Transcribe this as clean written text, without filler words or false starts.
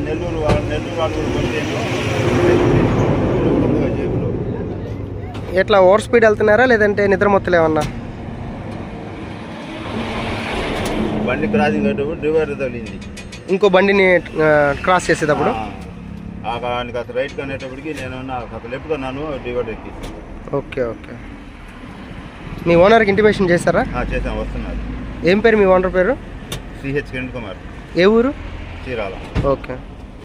నెల్లూరు వాళ్ళు జేబులో. ఎట్లా ఓవర్ స్పీడ్ వెళ్తున్నారా లేదంటే నిద్ర మొత్తం ఏమన్నా? బండి క్రాసింగ్ అయ్యేటప్పుడు డివైడర్ తగిలింది. ఇంకో బండిని క్రాస్ చేసేటప్పుడు ఆయనకి అసలు రైట్ అనేటప్పటికి నేను అసలు లెఫ్ట్ కొన్నాను, డివైడర్ ఎక్కి. Okay okay. మీ ఓనర్కి ఇంటిమేషన్ చేశారా? చేసాం, వస్తున్నారు. ఏం పేరు మీ ఓనర్ పేరు? సిహెచ్ కిరణ్ కుమార్. ఏ ఊరు? చీరాల. ఓకే.